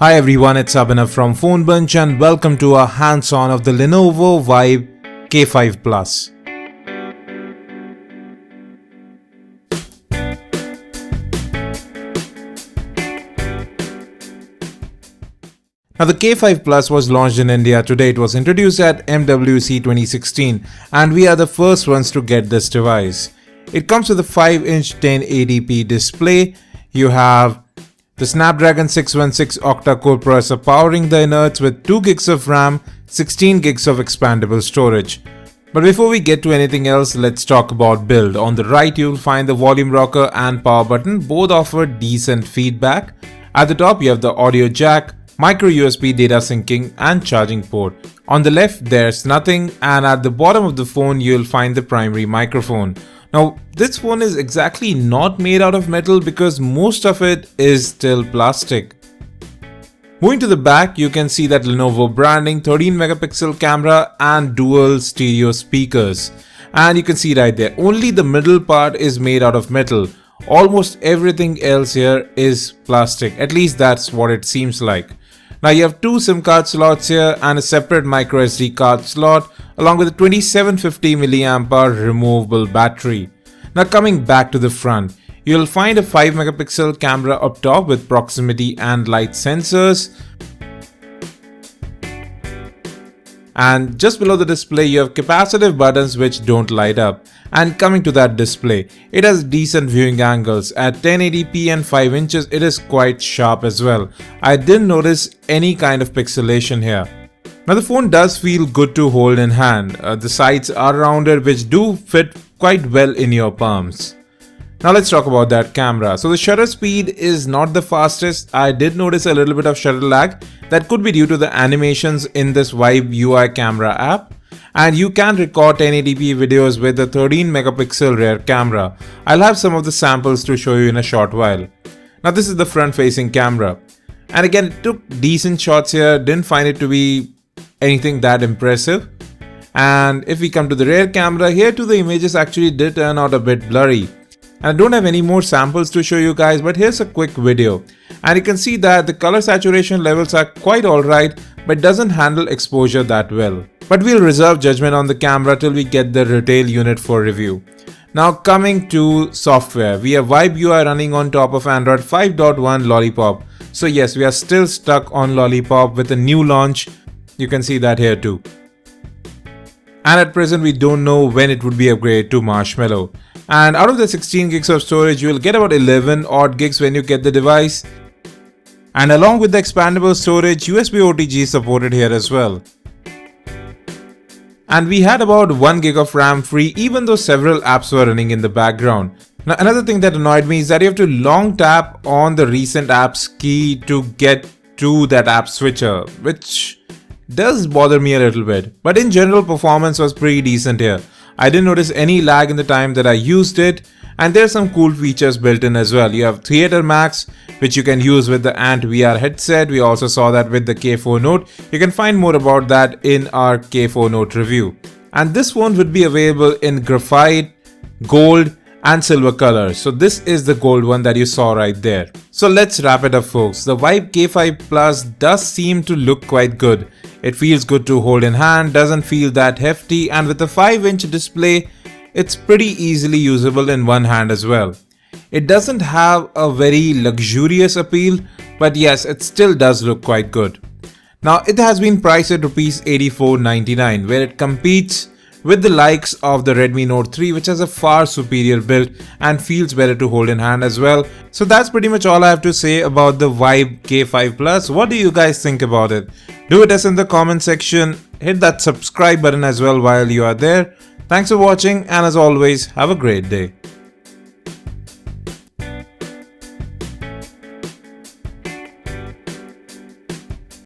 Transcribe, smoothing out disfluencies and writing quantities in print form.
Hi everyone, it's Abhinav from Phone Bunch and welcome to our hands-on of the Lenovo Vibe K5 Plus. Now the K5 Plus was launched in India today. It was introduced at MWC 2016 and we are the first ones to get this device. It comes with a 5-inch 1080p display. You have the Snapdragon 616 octa-core processor powering the innards with 2 gigs of RAM, 16 gigs of expandable storage. But before we get to anything else, let's talk about build. On the right, you'll find the volume rocker and power button. Both offer decent feedback. At the top, you have the audio jack, micro USB data syncing and charging port. On the left, there's nothing, and at the bottom of the phone, you'll find the primary microphone. Now, this phone is exactly not made out of metal because most of it is still plastic. Moving to the back, you can see that Lenovo branding, 13 megapixel camera and dual stereo speakers. And you can see right there, only the middle part is made out of metal. Almost everything else here is plastic, at least that's what it seems like. Now you have 2 SIM card slots here and a separate microSD card slot along with a 2750 mAh removable battery. Now coming back to the front, you'll find a 5 megapixel camera up top with proximity and light sensors. And just below the display you have capacitive buttons which don't light up. And coming to that display, it has decent viewing angles. At 1080p and 5 inches it is quite sharp as well. I didn't notice any kind of pixelation here. Now the phone does feel good to hold in hand. The sides are rounded which do fit quite well in your palms. Now let's talk about that camera. So the shutter speed is not the fastest. I did notice a little bit of shutter lag. That could be due to the animations in this Vibe UI camera app. And you can record 1080p videos with the 13 megapixel rear camera. I'll have some of the samples to show you in a short while. Now this is the front facing camera. And again, it took decent shots here. Didn't find it to be anything that impressive. And if we come to the rear camera, here too the images actually did turn out a bit blurry. And I don't have any more samples to show you guys, but here's a quick video. And you can see that the color saturation levels are quite alright, but doesn't handle exposure that well. But we'll reserve judgment on the camera till we get the retail unit for review. Now coming to software, we have Vibe UI running on top of Android 5.1 Lollipop. So yes, we are still stuck on Lollipop with a new launch. You can see that here too. And at present we don't know when it would be upgraded to Marshmallow. And out of the 16 gigs of storage, you will get about 11 odd gigs when you get the device. And along with the expandable storage, USB OTG is supported here as well. And we had about 1 gig of RAM free even though several apps were running in the background. Now another thing that annoyed me is that you have to long tap on the recent apps key to get to that app switcher, which does bother me a little bit. But in general, performance was pretty decent here. I didn't notice any lag in the time that I used it, and there's some cool features built in as well. You have Theater Max, which you can use with the Ant VR headset. We also saw that with the K4 Note. You can find more about that in our K4 Note review. And this phone would be available in graphite, gold and silver colors. So this is the gold one that you saw right there. So let's wrap it up folks. The Vibe K5 Plus does seem to look quite good. It feels good to hold in hand, doesn't feel that hefty, and with a 5-inch display, it's pretty easily usable in one hand as well. It doesn't have a very luxurious appeal, but yes, it still does look quite good. Now it has been priced at Rs 84.99, where it competes with the likes of the Redmi Note 3, which has a far superior build and feels better to hold in hand as well. So that's pretty much all I have to say about the Vibe K5 Plus. What do you guys think about it? Do it us in the comment section. Hit that subscribe button as well while you are there. Thanks for watching, and as always, have a great day.